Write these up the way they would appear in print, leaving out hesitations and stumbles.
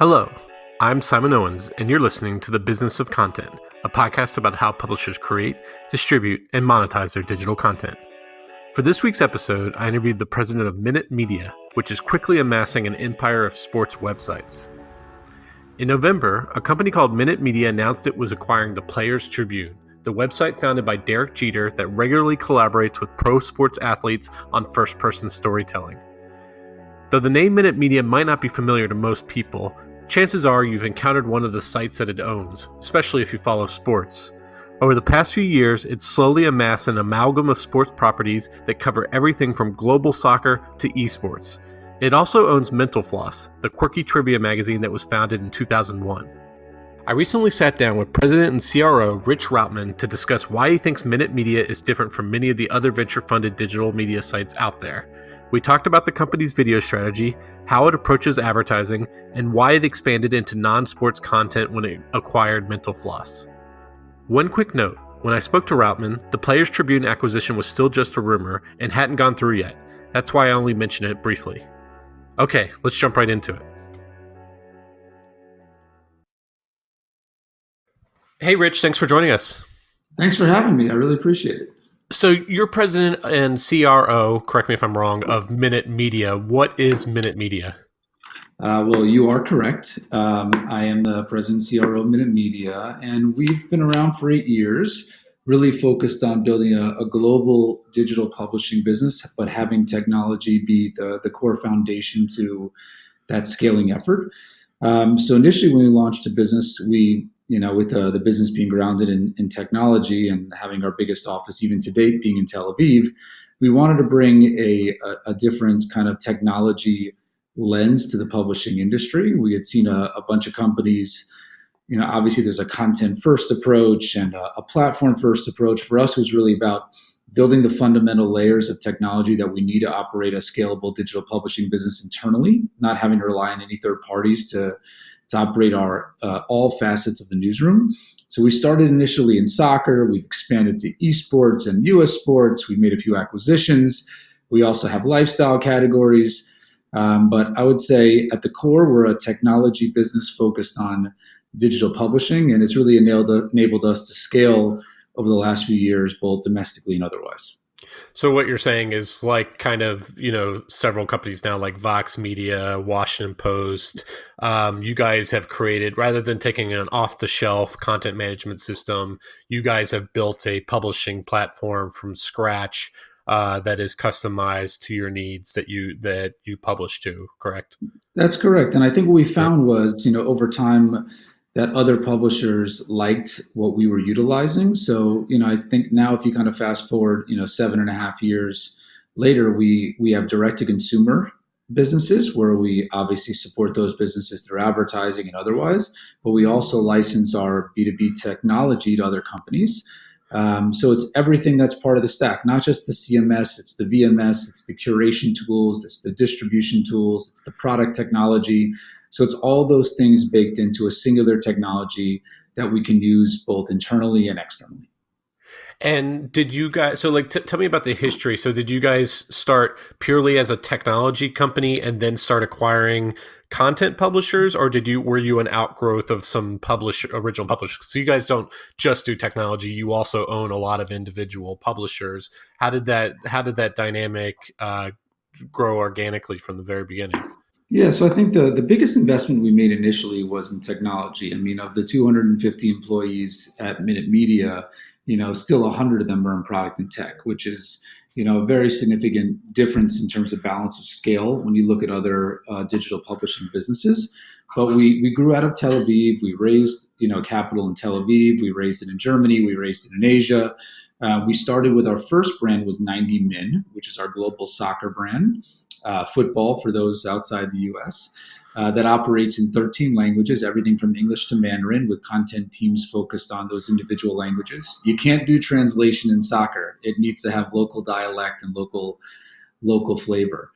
Hello, I'm Simon Owens, and you're listening to The Business of Content, a podcast about how publishers create, distribute, and monetize their digital content. For this week's episode, I interviewed the president of Minute Media, which is quickly amassing an empire of sports websites. In November, a company called Minute Media announced it was acquiring the Players Tribune, the website founded by Derek Jeter that regularly collaborates with pro sports athletes on first-person storytelling. Though the name Minute Media might not be familiar to most people, chances are you've encountered one of the sites that it owns, especially if you follow sports. Over the past few years, it's slowly amassed an amalgam of sports properties that cover everything from global soccer to esports. It also owns Mental Floss, the quirky trivia magazine that was founded in 2001. I recently sat down with President and CRO Rich Routman to discuss why he thinks Minute Media is different from many of the other venture-funded digital media sites out there. We talked about the company's video strategy, how it approaches advertising, and why it expanded into non-sports content when it acquired Mental Floss. One quick note, when I spoke to Routman, the Players Tribune acquisition was still just a rumor and hadn't gone through yet. That's why I only mentioned it briefly. Okay, let's jump right into it. Hey Rich, thanks for joining us. Thanks for having me. I really appreciate it. So you're president and CRO, correct me if I'm wrong, of Minute Media. What is Minute Media? Well, you are correct. I am the president and CRO of Minute Media, and we've been around for 8 years, really focused on building a global digital publishing business, but having technology be the core foundation to that scaling effort. So initially when we launched the business, with the business being grounded in technology and having our biggest office even to date being in Tel Aviv, we wanted to bring a different kind of technology lens to the publishing industry. We had seen a bunch of companies, obviously there's a content first approach and a platform first approach. For us, it was really about building the fundamental layers of technology that we need to operate a scalable digital publishing business internally, not having to rely on any third parties to operate our all facets of the newsroom. So we started initially in soccer. We've expanded to esports and US sports. We've made a few acquisitions. We also have lifestyle categories. But I would say at the core, we're a technology business focused on digital publishing, and it's really enabled us to scale over the last few years, both domestically and otherwise. So what you're saying is like kind of, several companies now like Vox Media, Washington Post, you guys have created, rather than taking an off-the-shelf content management system, you guys have built a publishing platform from scratch that is customized to your needs that you publish to, correct? That's correct. And I think what we found was, over time, that other publishers liked what we were utilizing. So, I think now if you kind of fast forward, 7.5 years later, we have direct-to-consumer businesses where we obviously support those businesses through advertising and otherwise, but we also license our B2B technology to other companies. So it's everything that's part of the stack, not just the CMS, it's the VMS, it's the curation tools, it's the distribution tools, it's the product technology. So it's all those things baked into a singular technology that we can use both internally and externally. And did you guys, so tell me about the history. So did you guys start purely as a technology company and then start acquiring content publishers, or were you an outgrowth of some original publishers? So you guys don't just do technology, you also own a lot of individual publishers. How did that dynamic grow organically from the very beginning? Yeah, so I think the biggest investment we made initially was in technology. I mean, of the 250 employees at Minute Media, still 100 of them are in product and tech, which is, a very significant difference in terms of balance of scale when you look at other digital publishing businesses. But we grew out of Tel Aviv. We raised, capital in Tel Aviv. We raised it in Germany. We raised it in Asia. We started with our first brand was 90 Min, which is our global soccer brand. Football for those outside the US, that operates in 13 languages, everything from English to Mandarin, with content teams focused on those individual languages. You can't do translation in soccer. It needs to have local dialect and local flavor.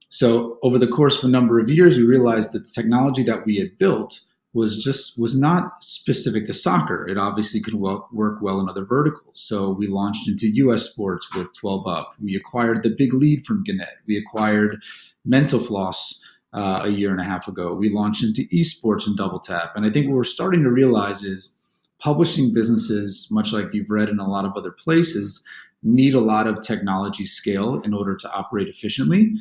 So over the course of a number of years, we realized that the technology that we had built was not specific to soccer. It obviously could work well in other verticals. So we launched into US sports with 12 Up. We acquired the big lead from Gannett. We acquired Mental Floss a year and a half ago. We launched into esports and Double Tap. And I think what we're starting to realize is publishing businesses, much like you've read in a lot of other places, need a lot of technology scale in order to operate efficiently.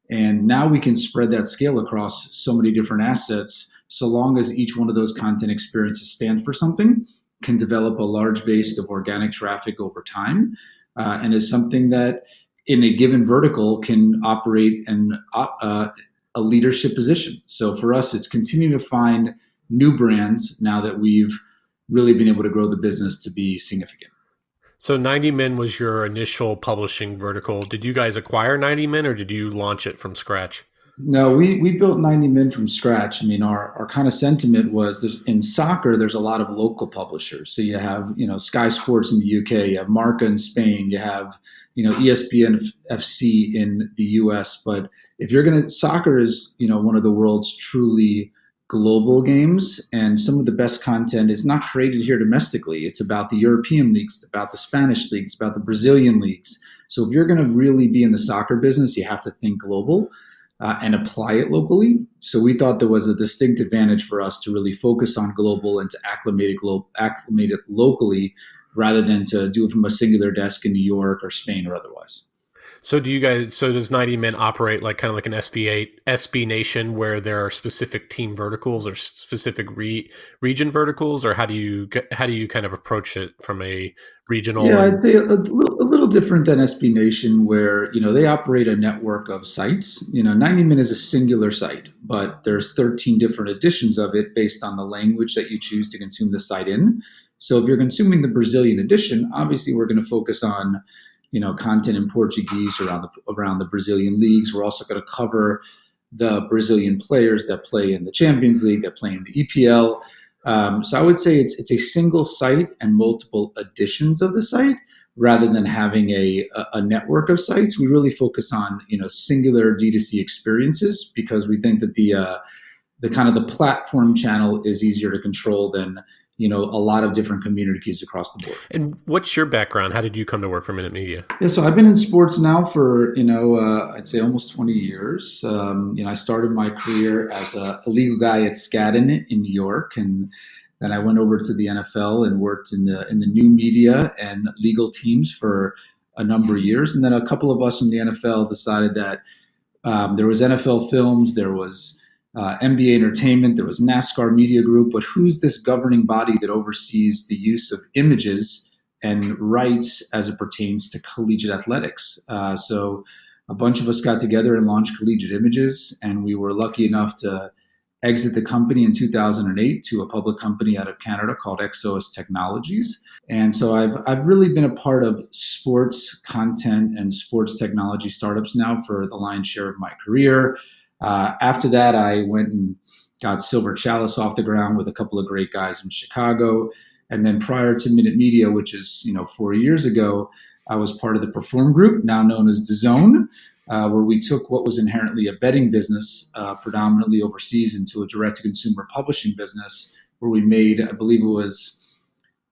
And now we can spread that scale across so many different assets, so long as each one of those content experiences stand for something, can develop a large base of organic traffic over time, and is something that in a given vertical can operate in a leadership position. So for us, it's continuing to find new brands now that we've really been able to grow the business to be significant. So 90 Min was your initial publishing vertical. Did you guys acquire 90 Min or did you launch it from scratch? No, we built 90 Min from scratch. I mean, our kind of sentiment was in soccer, there's a lot of local publishers. So you have, Sky Sports in the UK, you have Marca in Spain, you have, ESPN FC in the US. But if soccer is, one of the world's truly global games, and some of the best content is not created here domestically. It's about the European leagues, it's about the Spanish leagues, it's about the Brazilian leagues. So if you're going to really be in the soccer business, you have to think global. And apply it locally. So we thought there was a distinct advantage for us to really focus on global and to acclimate it locally rather than to do it from a singular desk in New York or Spain or otherwise. So does 90 Min operate like kind of like an SB Nation where there are specific team verticals or specific region verticals, or how do you kind of approach it from a regional? Yeah, I'd say a little different than SB Nation, where they operate a network of sites. 90 Min is a singular site, but there's 13 different editions of it based on the language that you choose to consume the site in. So if you're consuming the Brazilian edition, obviously we're going to focus on content in Portuguese around the Brazilian leagues. We're also going to cover the Brazilian players that play in the Champions League, that play in the EPL. So I would say it's a single site and multiple editions of the site rather than having a network of sites. We really focus on singular D2C experiences because we think that the kind of the platform channel is easier to control than a lot of different communities across the board. And what's your background? How did you come to work for Minute Media? Yeah, so I've been in sports now for, I'd say almost 20 years. I started my career as a legal guy at Skadden in New York, and then I went over to the NFL and worked in the new media and legal teams for a number of years. And then a couple of us in the NFL decided that there was NFL Films, there was NBA Entertainment, there was NASCAR Media Group, but who's this governing body that oversees the use of images and rights as it pertains to collegiate athletics? So a bunch of us got together and launched Collegiate Images, and we were lucky enough to exit the company in 2008 to a public company out of Canada called Exos Technologies. And so I've really been a part of sports content and sports technology startups now for the lion's share of my career. After that, I went and got Silver Chalice off the ground with a couple of great guys in Chicago. And then prior to Minute Media, which is 4 years ago, I was part of the Perform Group, now known as DAZN, where we took what was inherently a betting business, predominantly overseas, into a direct-to-consumer publishing business, where we made, I believe it was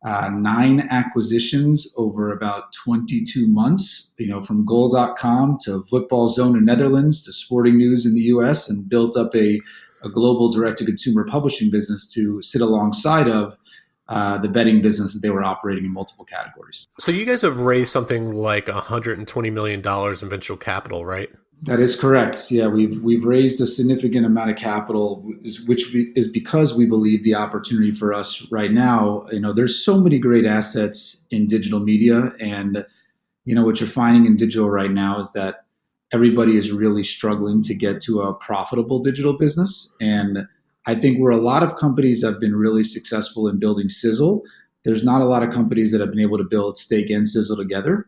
9 acquisitions over about 22 months, from goal.com to Football Zone in Netherlands to Sporting News in the US, and built up a global direct-to-consumer publishing business to sit alongside of the betting business that they were operating in multiple categories. So you guys have raised something like $120 million in venture capital, right? That is correct. Yeah, we've raised a significant amount of capital, which is because we believe the opportunity for us right now. There's so many great assets in digital media, and what you're finding in digital right now is that everybody is really struggling to get to a profitable digital business. And I think where a lot of companies have been really successful in building Sizzle, there's not a lot of companies that have been able to build Steak and Sizzle together.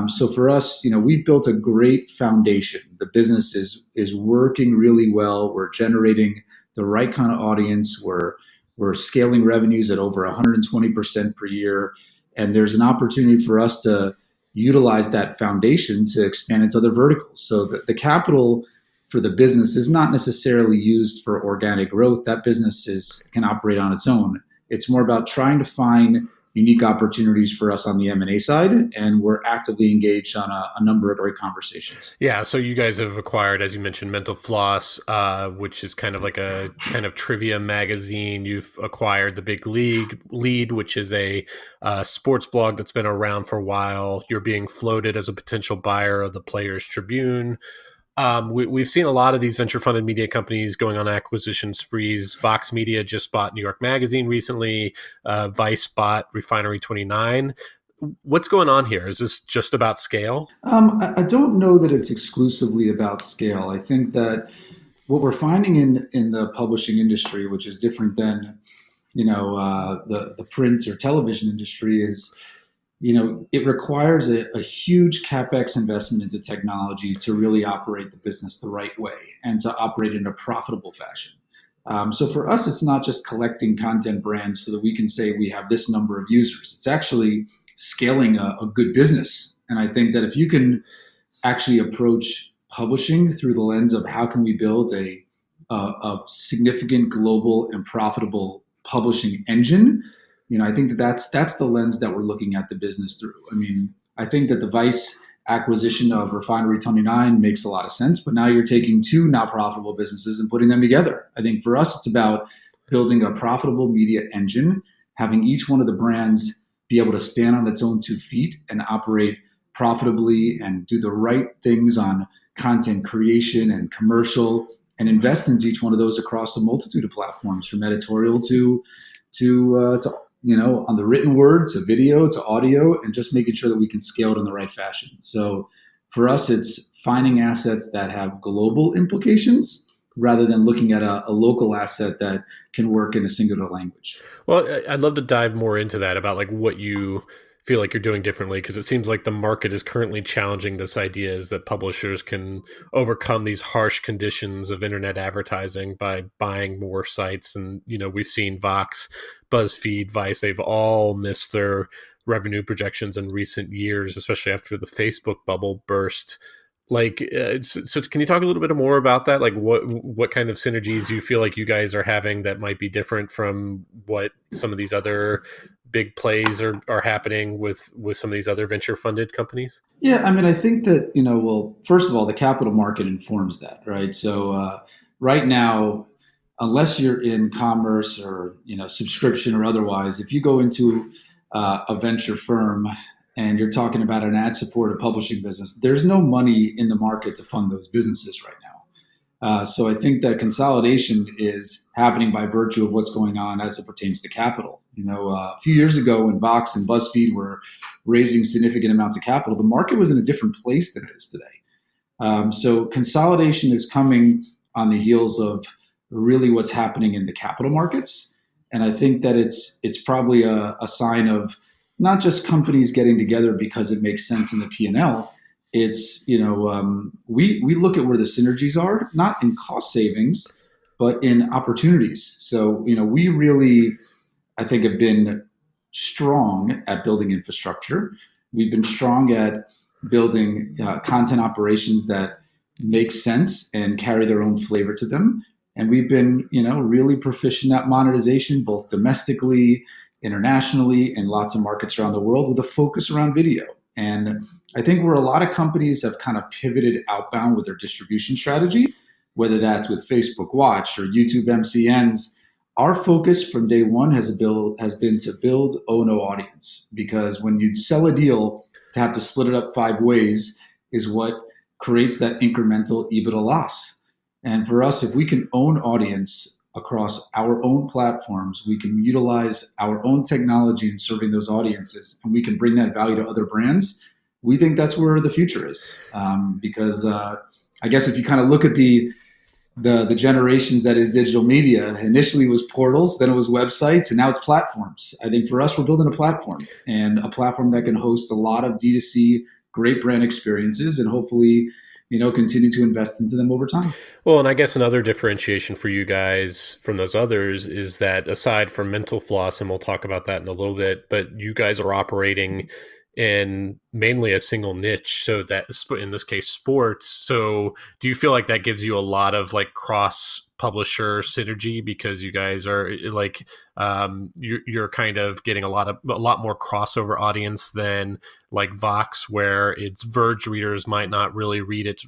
So for us, we've built a great foundation. The business is working really well. We're generating the right kind of audience. We're scaling revenues at over 120% per year. And there's an opportunity for us to utilize that foundation to expand into other verticals. So the capital for the business is not necessarily used for organic growth. That business can operate on its own. It's more about trying to find unique opportunities for us on the M&A side, and we're actively engaged on a number of great conversations. Yeah, so you guys have acquired, as you mentioned, Mental Floss, which is kind of like a kind of trivia magazine. You've acquired the Big Lead, which is a sports blog that's been around for a while. You're being floated as a potential buyer of the Players Tribune. We've seen a lot of these venture-funded media companies going on acquisition sprees. Vox Media just bought New York Magazine recently. Vice bought Refinery 29. What's going on here? Is this just about scale? I don't know that it's exclusively about scale. I think that what we're finding in the publishing industry, which is different than the print or television industry, is it requires a huge capex investment into technology to really operate the business the right way and to operate in a profitable fashion. So for us, it's not just collecting content brands so that we can say we have this number of users. It's actually scaling a good business. And I think that if you can actually approach publishing through the lens of how can we build a significant global and profitable publishing engine, I think that's the lens that we're looking at the business through. I mean, I think that the Vice acquisition of Refinery 29 makes a lot of sense, but now you're taking two not profitable businesses and putting them together. I think for us, it's about building a profitable media engine, having each one of the brands be able to stand on its own 2 feet and operate profitably and do the right things on content creation and commercial, and invest into each one of those across a multitude of platforms, from editorial to on the written word to video to audio, and just making sure that we can scale it in the right fashion. So for us, it's finding assets that have global implications rather than looking at a local asset that can work in a singular language. Well, I'd love to dive more into that about like what you feel like you're doing differently, because it seems like the market is currently challenging this idea is that publishers can overcome these harsh conditions of internet advertising by buying more sites. And, we've seen Vox, BuzzFeed, Vice, they've all missed their revenue projections in recent years, especially after the Facebook bubble burst. Like, so can you talk a little bit more about that? Like, what kind of synergies you feel like you guys are having that might be different from what some of these other big plays are happening with some of these other venture funded companies? Yeah, I mean, I think that, well, first of all, the capital market informs that, right? So right now, unless you're in commerce or, subscription or otherwise, if you go into a venture firm and you're talking about an ad supported publishing business, there's no money in the market to fund those businesses right now. So I think that consolidation is happening by virtue of what's going on as it pertains to capital. A few years ago when Vox and BuzzFeed were raising significant amounts of capital, the market was in a different place than it is today. So consolidation is coming on the heels of really what's happening in the capital markets. And I think that it's probably a sign of not just companies getting together because it makes sense in the P&L. It's, we look at where the synergies are, not in cost savings, but in opportunities. So, we really, I think, have been strong at building infrastructure. We've been strong at building content operations that make sense and carry their own flavor to them. And we've been, really proficient at monetization, both domestically, internationally, in lots of markets around the world, with a focus around video. And I think where a lot of companies have kind of pivoted outbound with their distribution strategy, whether that's with Facebook Watch or YouTube MCNs, our focus from day one has been to build O&O audience. Because when you sell a deal, to have to split it up 5 ways is what creates that incremental EBITDA loss. And for us, if we can own audience across our own platforms, we can utilize our own technology in serving those audiences, and we can bring that value to other brands. We think that's where the future is. Because I guess if you kind of look at the generations that is digital media, initially it was portals, then it was websites, and now it's platforms. I think for us, we're building a platform, and a platform that can host a lot of D2C great brand experiences, and hopefully continue to invest into them over time. Well, and I guess another differentiation for you guys from those others is that aside from Mental Floss, and we'll talk about that in a little bit, but you guys are operating in mainly a single niche. So that in this case, sports. So do you feel like that gives you a lot of like cross publisher synergy because you guys are like you're kind of getting a lot more crossover audience than like Vox, where its Verge readers might not really read its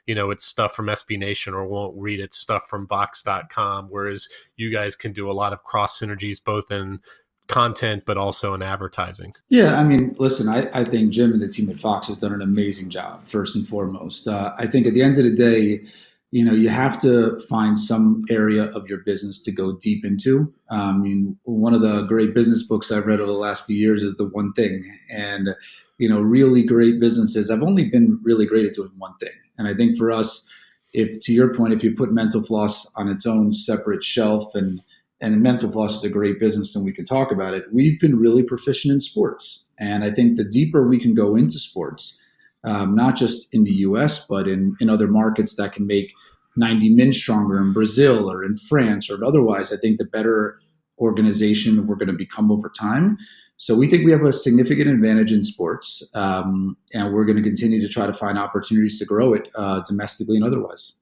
its stuff from SB Nation or won't read its stuff from Vox.com, whereas you guys can do a lot of cross synergies both in content but also in advertising. Yeah, I mean, listen, I think Jim and the team at Fox has done an amazing job, first and foremost. I think at the end of the day, you have to find some area of your business to go deep into. I mean, one of the great business books I've read over the last few years is The One Thing. And, really great businesses have only been really great at doing one thing. And I think for us, if to your point, if you put Mental Floss on its own separate shelf and Mental Floss is a great business and we can talk about it, we've been really proficient in sports. And I think the deeper we can go into sports, not just in the US, but in other markets that can make 90 Min stronger in Brazil or in France or otherwise, I think the better organization we're going to become over time. So we think we have a significant advantage in sports, and we're going to continue to try to find opportunities to grow it domestically and otherwise.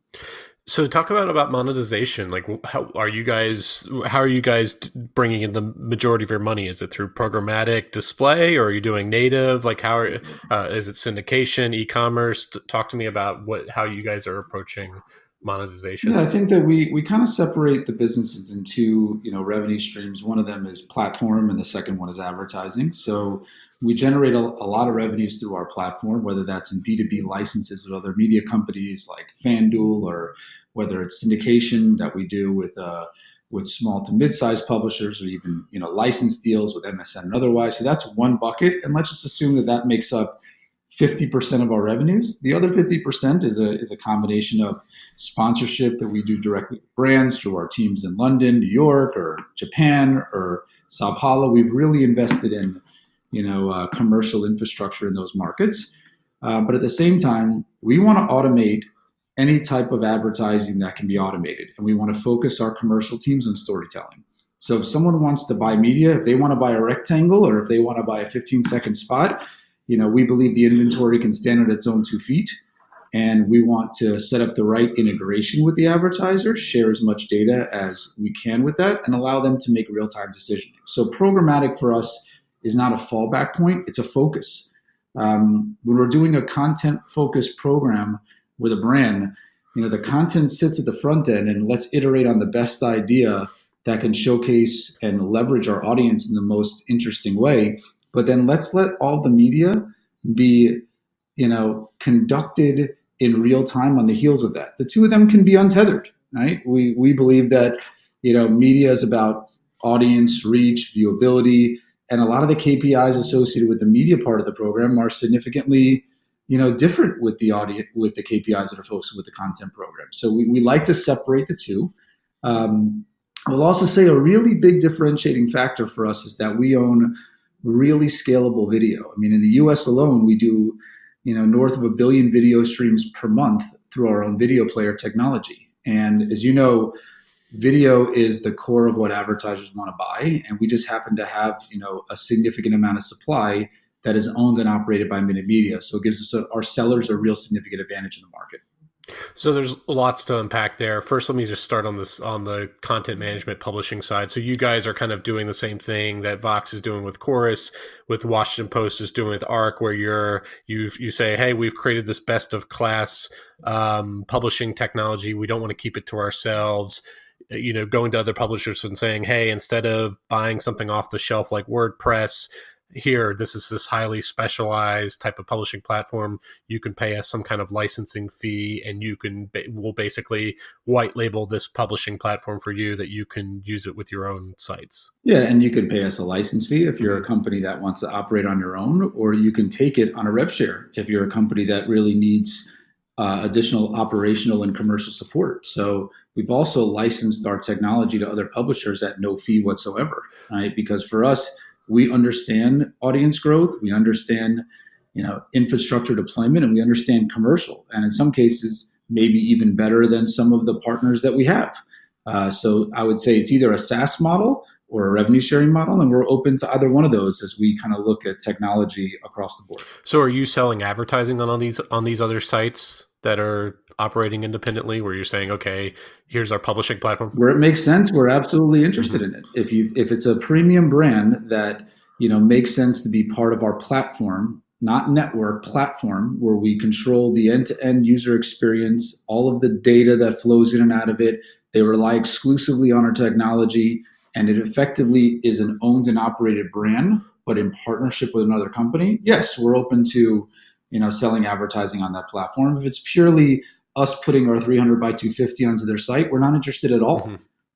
So talk about monetization. Like, how are you guys bringing in the majority of your money? Is it through programmatic display, or are you doing native? Like, how is it syndication, e-commerce? Talk to me about how you guys are approaching monetization. Yeah, I think that we kind of separate the businesses in two, revenue streams. One of them is platform, and the second one is advertising. So we generate a lot of revenues through our platform, whether that's in B2B licenses with other media companies like FanDuel, or whether it's syndication that we do with small to mid-sized publishers, or even license deals with MSN and otherwise. So that's one bucket, and let's just assume that makes up 50% of our revenues. The other 50% is a combination of sponsorship that we do directly with brands through our teams in London, New York, or Japan, or Sao Paulo. We've really invested in commercial infrastructure in those markets. But at the same time, we want to automate any type of advertising that can be automated. And we want to focus our commercial teams on storytelling. So if someone wants to buy media, if they want to buy a rectangle or if they want to buy a 15-second spot, we believe the inventory can stand on its own 2 feet. And we want to set up the right integration with the advertiser, share as much data as we can with that, and allow them to make real-time decisioning. So programmatic for us is not a fallback point, it's a focus. When we're doing a content-focused program with a brand, the content sits at the front end, and let's iterate on the best idea that can showcase and leverage our audience in the most interesting way. But then let's let all the media be, conducted in real time on the heels of that. The two of them can be untethered, right? We believe that, media is about audience, reach, viewability, and a lot of the KPIs associated with the media part of the program are significantly, different with the audience, with the KPIs that are focused with the content program. So we like to separate the two. I'll also say a really big differentiating factor for us is that we own really scalable video. I mean, in the US alone, we do, north of 1 billion video streams per month through our own video player technology. And as you know, video is the core of what advertisers want to buy. And we just happen to have, a significant amount of supply that is owned and operated by Minute Media. So it gives us our sellers a real significant advantage in the market. So there's lots to unpack there. First, let me just start on the content management publishing side. So you guys are kind of doing the same thing that Vox is doing with Chorus, with Washington Post is doing with Arc, where you say, hey, we've created this best of class publishing technology. We don't want to keep it to ourselves. Going to other publishers and saying, hey, instead of buying something off the shelf like WordPress, here, this is this highly specialized type of publishing platform. You can pay us some kind of licensing fee, and we'll basically white label this publishing platform for you that you can use it with your own sites. Yeah, and you can pay us a license fee if you're a company that wants to operate on your own, or you can take it on a rev share if you're a company that really needs additional operational and commercial support. So we've also licensed our technology to other publishers at no fee whatsoever, right? Because for us, we understand audience growth, we understand, infrastructure deployment, and we understand commercial. And in some cases, maybe even better than some of the partners that we have. So I would say it's either a SaaS model or a revenue sharing model, and we're open to either one of those as we kind of look at technology across the board. So are you selling advertising on these other sites that are operating independently, where you're saying, okay, here's our publishing platform? Where it makes sense, we're absolutely interested Mm-hmm. in it. If it's a premium brand that makes sense to be part of our platform, not network platform, where we control the end-to-end user experience, all of the data that flows in and out of it. They rely exclusively on our technology, and it effectively is an owned and operated brand, but in partnership with another company. Yes, we're open to selling advertising on that platform. If it's purely us putting our 300 by 250 onto their site, we're not interested at all.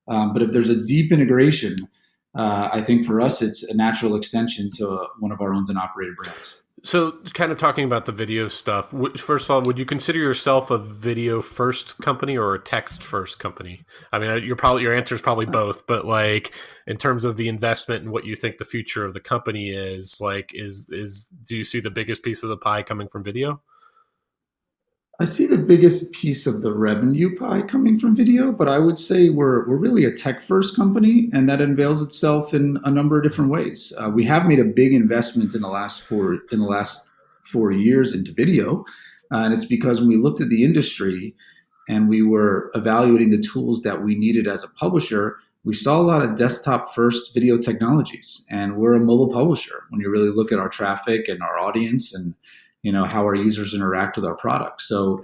But if there's a deep integration, I think for us, it's a natural extension to one of our owned and operated brands. So kind of talking about the video stuff, first of all, would you consider yourself a video first company or a text first company? I mean, your answer is probably both, but like in terms of the investment and what you think the future of the company is, like do you see the biggest piece of the pie coming from video? I see the biggest piece of the revenue pie coming from video, but I would say we're really a tech first company, and that unveils itself in a number of different ways. We have made a big investment in the last 4 years into video, and it's because when we looked at the industry and we were evaluating the tools that we needed as a publisher, we saw a lot of desktop first video technologies, and we're a mobile publisher. When you really look at our traffic and our audience and how our users interact with our products. So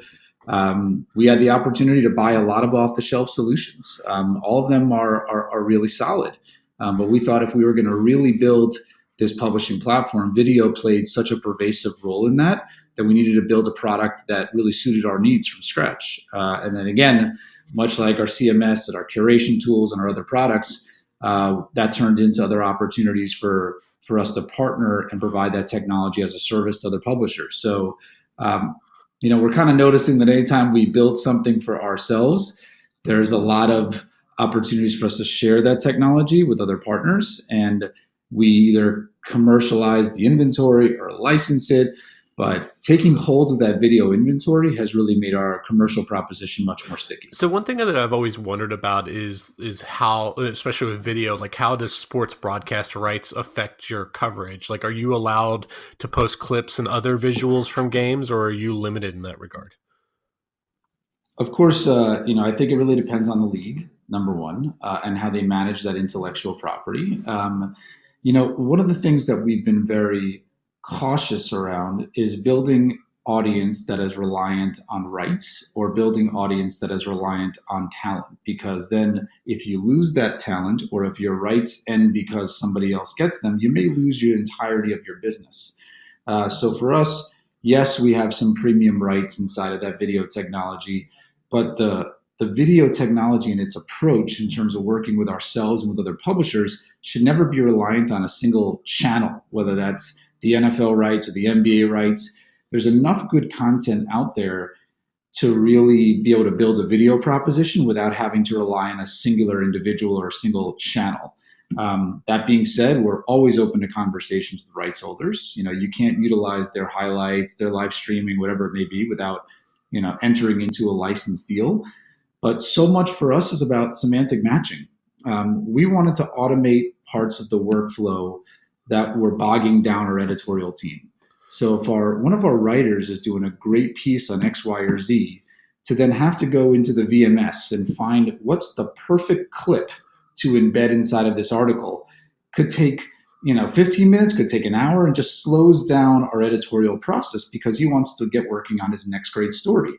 we had the opportunity to buy a lot of off-the-shelf solutions. All of them are really solid. But we thought if we were going to really build this publishing platform, video played such a pervasive role in that we needed to build a product that really suited our needs from scratch. And then again, much like our CMS and our curation tools and our other products, that turned into other opportunities for us to partner and provide that technology as a service to other publishers. So, we're kind of noticing that anytime we build something for ourselves, there's a lot of opportunities for us to share that technology with other partners. And we either commercialize the inventory or license it. But taking hold of that video inventory has really made our commercial proposition much more sticky. So one thing that I've always wondered about is how, especially with video, like how does sports broadcast rights affect your coverage? Like, are you allowed to post clips and other visuals from games, or are you limited in that regard? Of course, I think it really depends on the league, number one, and how they manage that intellectual property. One of the things that we've been very cautious around is building audience that is reliant on rights or building audience that is reliant on talent, because then if you lose that talent or if your rights end because somebody else gets them, you may lose your entirety of your business. So for us, yes, we have some premium rights inside of that video technology, but the video technology and its approach in terms of working with ourselves and with other publishers should never be reliant on a single channel, whether that's the NFL rights or the NBA rights. There's enough good content out there to really be able to build a video proposition without having to rely on a singular individual or a single channel. That being said, we're always open to conversations with rights holders. You can't utilize their highlights, their live streaming, whatever it may be, without entering into a license deal. But so much for us is about semantic matching. We wanted to automate parts of the workflow that were bogging down our editorial team. So if one of our writers is doing a great piece on X, Y, or Z, to then have to go into the VMS and find what's the perfect clip to embed inside of this article could take 15 minutes, could take an hour, and just slows down our editorial process because he wants to get working on his next great story.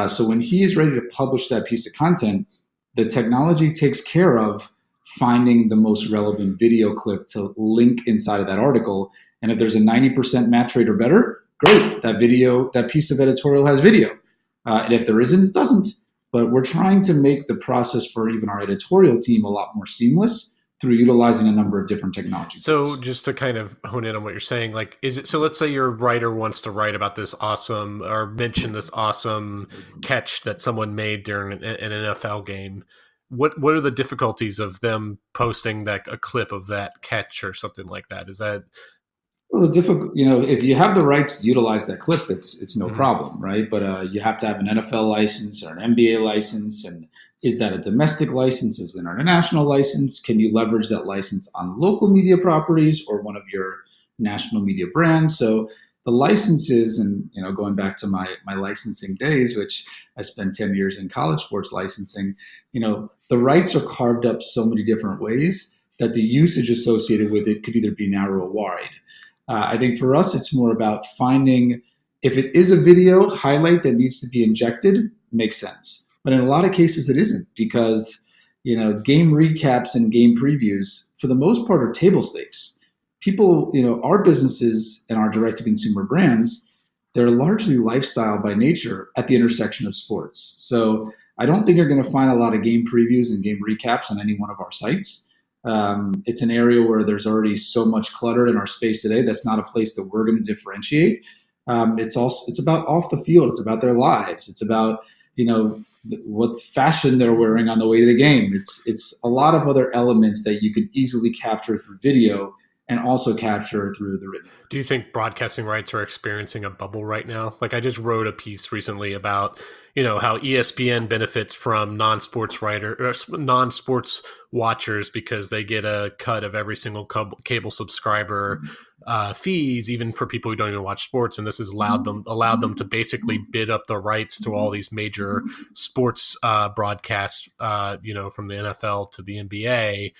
So when he is ready to publish that piece of content, the technology takes care of finding the most relevant video clip to link inside of that article. And if there's a 90% match rate or better, great. That piece of editorial has video. And if there isn't, it doesn't. But we're trying to make the process for even our editorial team a lot more seamless through utilizing a number of different technologies. So just to kind of hone in on what you're saying, like, so let's say your writer wants to write about this awesome or mention this awesome catch that someone made during an NFL game. What are the difficulties of them posting a clip of that catch or something like that? Is that... Well, if you have the rights to utilize that clip, it's no problem, right? But you have to have an NFL license or an NBA license, and Is that a domestic license? Is it an international license? Can you leverage that license on local media properties or one of your national media brands? So the licenses, and going back to my licensing days, which I spent 10 years in college sports licensing, the rights are carved up so many different ways that the usage associated with it could either be narrow or wide. I think for us, it's more about finding, if it is a video highlight that needs to be injected, makes sense. But in a lot of cases, it isn't, because game recaps and game previews, for the most part, are table stakes. People, our businesses and our direct-to-consumer brands, they're largely lifestyle by nature at the intersection of sports. So I don't think you're going to find a lot of game previews and game recaps on any one of our sites. It's an area where there's already so much clutter in our space today. That's not a place that we're going to differentiate. It's about off the field. It's about their lives. It's about what fashion they're wearing on the way to the game. It's a lot of other elements that you can easily capture through video and also capture through the written. Do you think broadcasting rights are experiencing a bubble right now? Like, I just wrote a piece recently about, how ESPN benefits from non-sports non-sports watchers because they get a cut of every single cable subscriber fees, even for people who don't even watch sports. And this has allowed them to basically bid up the rights to all these major sports broadcasts, from the NFL to the NBA.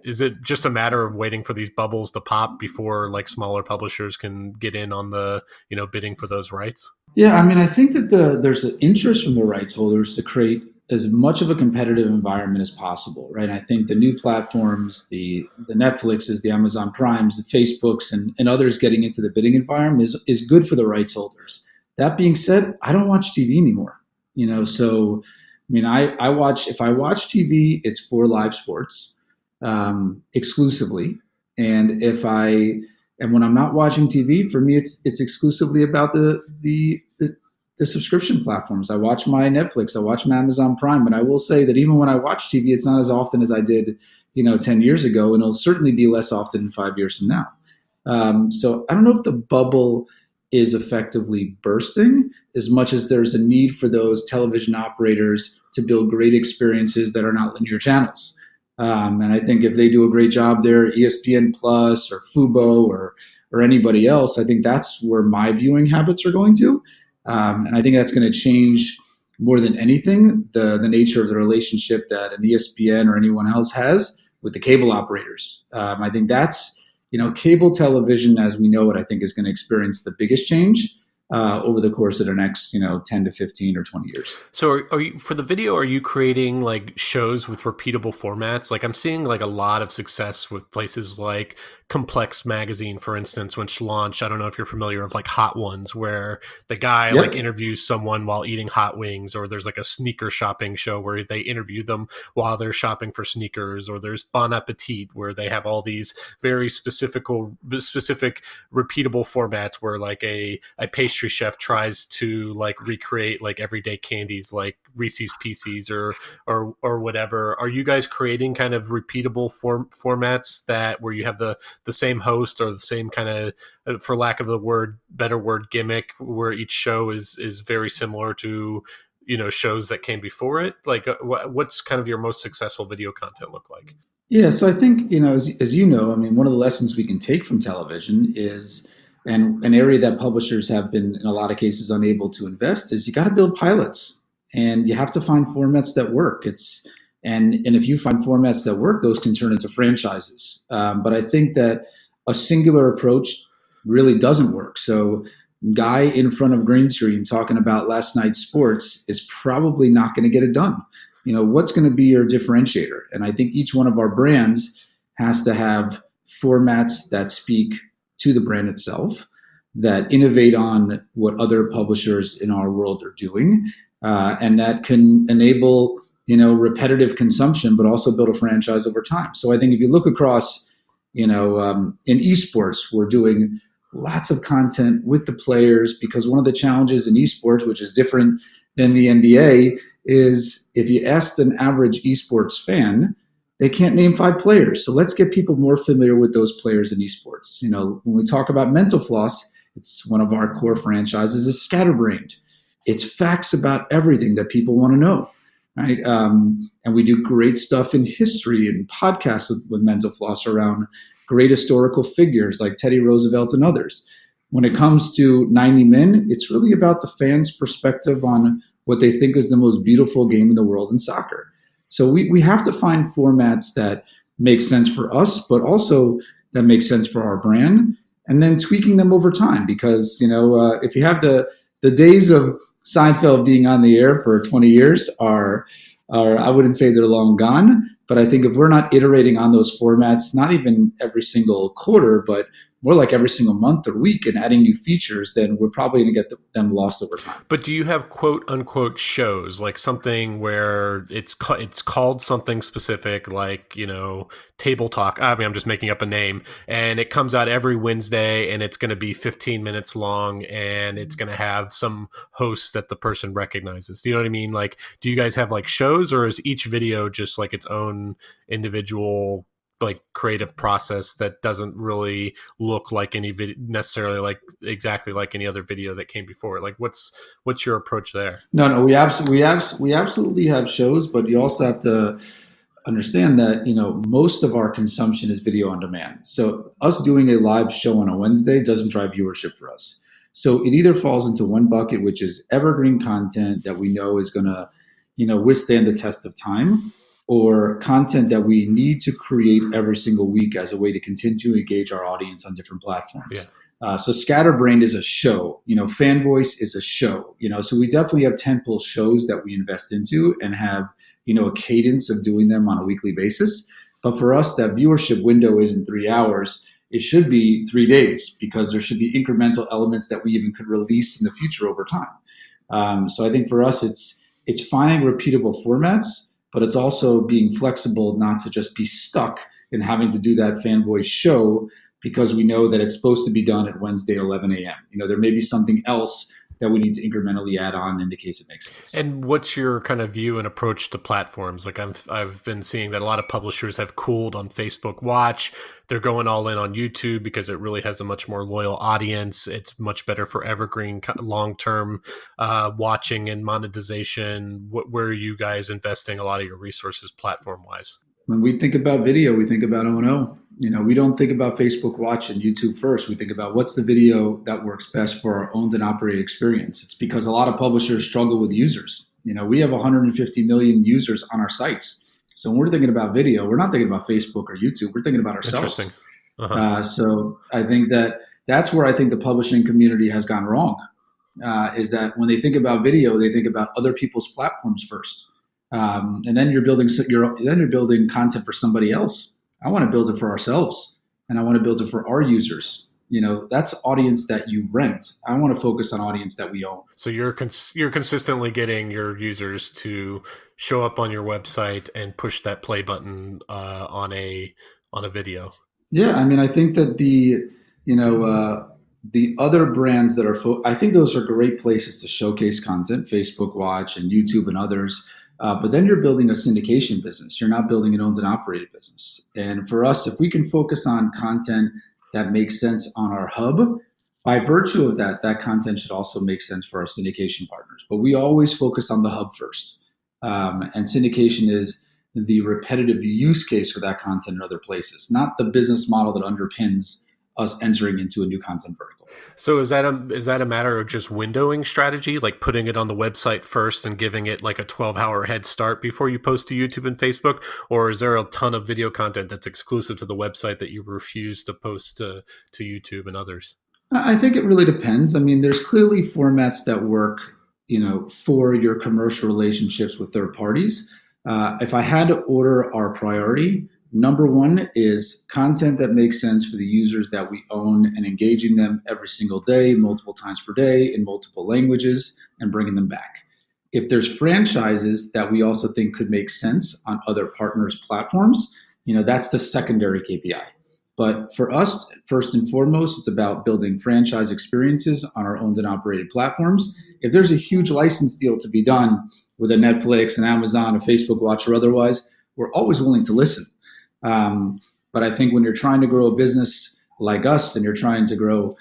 Is it just a matter of waiting for these bubbles to pop before like smaller publishers can get in on the bidding for those rights? Yeah, I mean, I think that there's an interest from the rights holders to create as much of a competitive environment as possible, right? I think the new platforms, the Netflixes, the Amazon Primes, the Facebooks, and others getting into the bidding environment is good for the rights holders. That being said, I don't watch TV anymore, so I mean, if I watch TV, it's for live sports exclusively. And when I'm not watching TV, for me, it's exclusively about the subscription platforms. I watch my Netflix, I watch my Amazon Prime, but I will say that even when I watch TV, it's not as often as I did, 10 years ago, and it'll certainly be less often in 5 years from now. So I don't know if the bubble is effectively bursting as much as there's a need for those television operators to build great experiences that are not linear channels. And I think if they do a great job there, ESPN Plus or Fubo or anybody else, I think that's where my viewing habits are going to. And I think that's going to change more than anything the nature of the relationship that an ESPN or anyone else has with the cable operators. I think that's, cable television as we know it, I think is going to experience the biggest change over the course of the next, 10 to 15 or 20 years. So are you, for the video, are you creating like shows with repeatable formats? Like I'm seeing like a lot of success with places like Complex Magazine, for instance, which launched, I don't know if you're familiar of like Hot Ones, where the guy like interviews someone while eating hot wings, or there's like a sneaker shopping show where they interview them while they're shopping for sneakers, or there's Bon Appetit where they have all these very specific repeatable formats where like a pastry chef tries to like recreate like everyday candies like Reese's Pieces or whatever. Are you guys creating kind of repeatable formats that where you have the same host or the same kind of, for lack of the better word, gimmick, where each show is very similar to shows that came before it? Like what's kind of your most successful video content look like? Yeah, so I think, as you know, I mean, one of the lessons we can take from television is, and an area that publishers have been in a lot of cases unable to invest, is you got to build pilots and you have to find formats that work. And if you find formats that work, those can turn into franchises. But I think that a singular approach really doesn't work. So guy in front of green screen talking about last night's sports is probably not going to get it done. What's going to be your differentiator? And I think each one of our brands has to have formats that speak to the brand itself, that innovate on what other publishers in our world are doing, and that can enable, repetitive consumption, but also build a franchise over time. So I think if you look across, in esports, we're doing lots of content with the players, because one of the challenges in esports, which is different than the NBA, is if you asked an average esports fan, they can't name 5 players. So let's get people more familiar with those players in esports. When we talk about Mental Floss, it's one of our core franchises, is Scatterbrained. It's facts about everything that people want to know. right? And we do great stuff in history and podcasts with Mental Floss around great historical figures like Teddy Roosevelt and others. When it comes to 90 Min, it's really about the fans' perspective on what they think is the most beautiful game in the world in soccer. So we have to find formats that make sense for us, but also that make sense for our brand, and then tweaking them over time. Because if you have the days of Seinfeld being on the air for 20 years are I wouldn't say they're long gone, but I think if we're not iterating on those formats, not even every single quarter, but more like every single month or week and adding new features, then we're probably going to get them lost over time. But do you have quote unquote shows, like something where it's called something specific, like, Table Talk? I mean, I'm just making up a name, and it comes out every Wednesday, and it's going to be 15 minutes long, and it's going to have some hosts that the person recognizes. Do you know what I mean? Like, do you guys have like shows, or is each video just like its own individual like creative process that doesn't really look like any video necessarily, like exactly like any other video that came before? Like, what's your approach there? No, we absolutely have shows, but you also have to understand that most of our consumption is video on demand. So us doing a live show on a Wednesday doesn't drive viewership for us. So it either falls into one bucket, which is evergreen content that we know is going to withstand the test of time, or content that we need to create every single week as a way to continue to engage our audience on different platforms. Yeah. So Scatterbrained is a show, Fan Voice is a show, so we definitely have tentpole shows that we invest into and have, a cadence of doing them on a weekly basis. But for us, that viewership window isn't 3 hours. It should be 3 days, because there should be incremental elements that we even could release in the future over time. So I think for us, it's finding repeatable formats, but it's also being flexible, not to just be stuck in having to do that Fan Voice show because we know that it's supposed to be done at Wednesday at 11 a.m. There may be something else that we need to incrementally add on in the case it makes sense. And what's your kind of view and approach to platforms? Like I've been seeing that a lot of publishers have cooled on Facebook Watch. They're going all in on YouTube because it really has a much more loyal audience. It's much better for evergreen long-term watching and monetization. Where are you guys investing a lot of your resources platform-wise? When we think about video, we think about O&O. We don't think about Facebook Watch and YouTube first. We think about what's the video that works best for our owned and operated experience. It's because a lot of publishers struggle with users. We have 150 million users on our sites. So when we're thinking about video, we're not thinking about Facebook or YouTube. We're thinking about ourselves. Interesting. Uh-huh. So I think that's where I think the publishing community has gone wrong, is that when they think about video, they think about other people's platforms first. And then you're building content for somebody else. I want to build it for ourselves, and I want to build it for our users. That's audience that you rent. I want to focus on audience that we own. So you're consistently getting your users to show up on your website and push that play button on a video. Yeah, I mean, I think that the other brands that are, I think those are great places to showcase content, Facebook Watch and YouTube and others. But then you're building a syndication business. You're not building an owned and operated business. And for us, if we can focus on content that makes sense on our hub, by virtue of that content should also make sense for our syndication partners. But we always focus on the hub first. And syndication is the repetitive use case for that content in other places, not the business model that underpins us entering into a new content vertical. So is that a matter of just windowing strategy, like putting it on the website first and giving it like a 12-hour head start before you post to YouTube and Facebook? Or is there a ton of video content that's exclusive to the website that you refuse to post to YouTube and others? I think it really depends. I mean, there's clearly formats that work, for your commercial relationships with third parties. If I had to order our priority, number one is content that makes sense for the users that we own and engaging them every single day, multiple times per day in multiple languages and bringing them back. If there's franchises that we also think could make sense on other partners' platforms, that's the secondary KPI. But for us, first and foremost, it's about building franchise experiences on our owned and operated platforms. If there's a huge license deal to be done with a Netflix, an Amazon, a Facebook Watch, or otherwise, we're always willing to listen. But I think when you're trying to grow a business like us and you're trying to grow,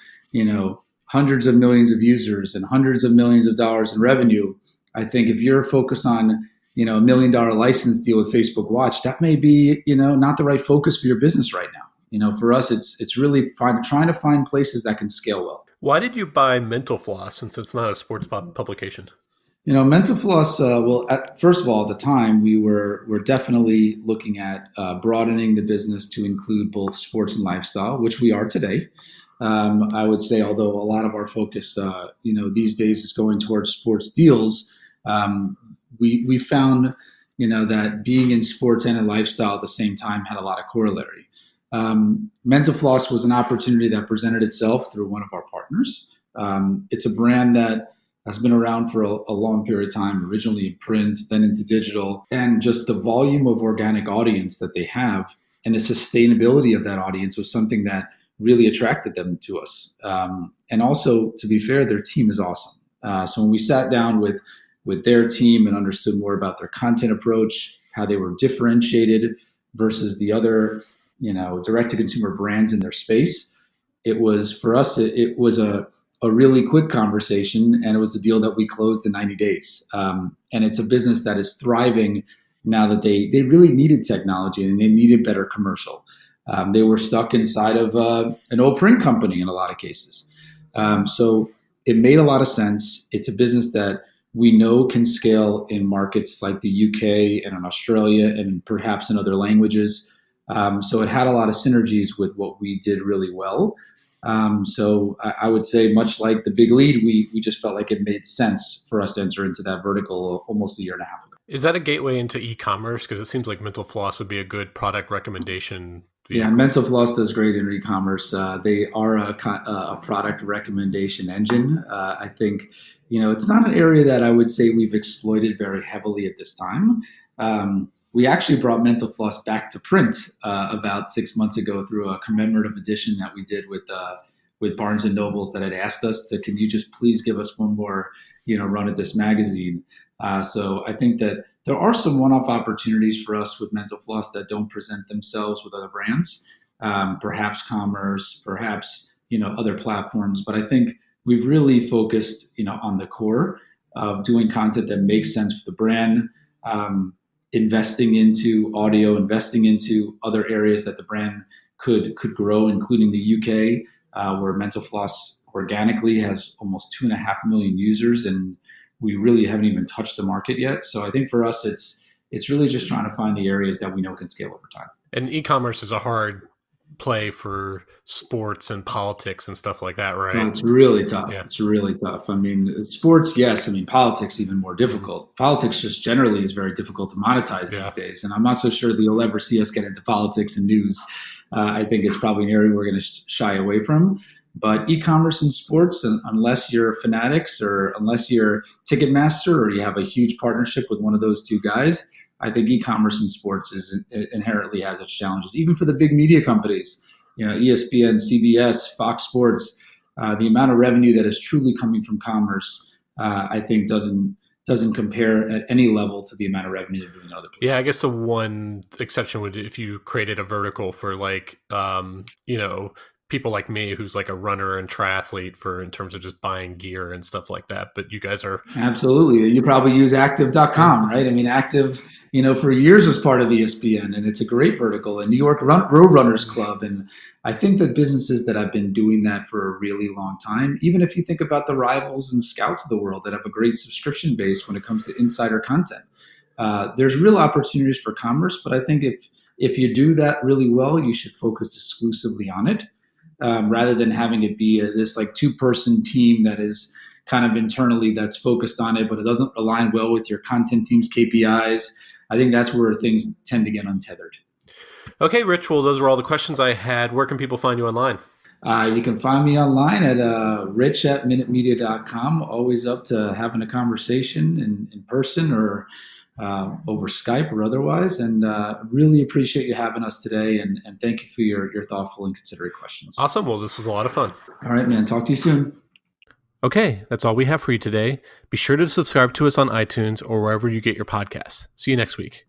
hundreds of millions of users and hundreds of millions of dollars in revenue, I think if you're focused on, $1 million license deal with Facebook Watch, that may be, not the right focus for your business right now. For us, it's really trying to find places that can scale well. Why did you buy Mental Floss since it's not a sports publication? Mental Floss. First of all, at the time we're definitely looking at broadening the business to include both sports and lifestyle, which we are today. I would say, although a lot of our focus, these days is going towards sports deals, we found, that being in sports and in lifestyle at the same time had a lot of corollary. Mental Floss was an opportunity that presented itself through one of our partners. It's a brand that has been around for a long period of time, originally in print, then into digital, and just the volume of organic audience that they have and the sustainability of that audience was something that really attracted them to us. And also, to be fair, their team is awesome. So when we sat down with their team and understood more about their content approach, how they were differentiated versus the other, direct-to-consumer brands in their space, it was, for us, it was a really quick conversation, and it was a deal that we closed in 90 days. And it's a business that is thriving now that they really needed technology and they needed better commercial. They were stuck inside of an old print company in a lot of cases. So it made a lot of sense. It's a business that we know can scale in markets like the UK and in Australia and perhaps in other languages. So it had a lot of synergies with what we did really well. So I would say, much like the big lead, we just felt like it made sense for us to enter into that vertical almost a year and a half ago. Is that a gateway into e-commerce? Because it seems like Mental Floss would be a good product recommendation vehicle. Yeah, Mental Floss does great in e-commerce. They are a product recommendation engine. I think, it's not an area that I would say we've exploited very heavily at this time. We actually brought Mental Floss back to print about 6 months ago through a commemorative edition that we did with Barnes and Nobles that had asked us to, can you just please give us one more, run at this magazine? So I think that there are some one-off opportunities for us with Mental Floss that don't present themselves with other brands, perhaps commerce, perhaps, other platforms. But I think we've really focused, on the core of doing content that makes sense for the brand, investing into audio, investing into other areas that the brand could grow, including the UK, where Mental Floss organically has almost 2.5 million users, and we really haven't even touched the market yet. So I think for us, it's really just trying to find the areas that we know can scale over time. And e-commerce is a hard play for sports and politics and stuff like that, right? No, it's really tough. Yeah. It's really tough. I mean, sports, yes. I mean, politics, even more difficult. Mm-hmm. Politics just generally is very difficult to monetize these days. And I'm not so sure that you'll ever see us get into politics and news. I think it's probably an area we're going to shy away from. But e-commerce and sports, unless you're Fanatics or unless you're Ticketmaster or you have a huge partnership with one of those two guys, I think e-commerce and sports inherently has its challenges. Even for the big media companies, ESPN, CBS, Fox Sports, the amount of revenue that is truly coming from commerce, I think doesn't compare at any level to the amount of revenue they're doing in other places. Yeah, I guess the one exception would if you created a vertical for people like me who's like a runner and triathlete in terms of just buying gear and stuff like that. But you guys are... Absolutely. You probably use active.com, right? I mean, Active, for years was part of ESPN, and it's a great vertical, and New York Road Runners Club. And I think that businesses that have been doing that for a really long time, even if you think about the Rivals and Scouts of the world that have a great subscription base when it comes to insider content, there's real opportunities for commerce. But I think if you do that really well, you should focus exclusively on it. Rather than having it be this like 2-person team that is kind of internally that's focused on it, but it doesn't align well with your content team's KPIs. I think that's where things tend to get untethered. Okay, Rich. Well, those were all the questions I had. Where can people find you online? You can find me online at rich@minutemedia.com. Always up to having a conversation in person or over Skype or otherwise, and really appreciate you having us today, and thank you for your thoughtful and considerate questions. Awesome. Well, this was a lot of fun. All right, man. Talk to you soon. Okay, that's all we have for you today. Be sure to subscribe to us on iTunes or wherever you get your podcasts. See you next week.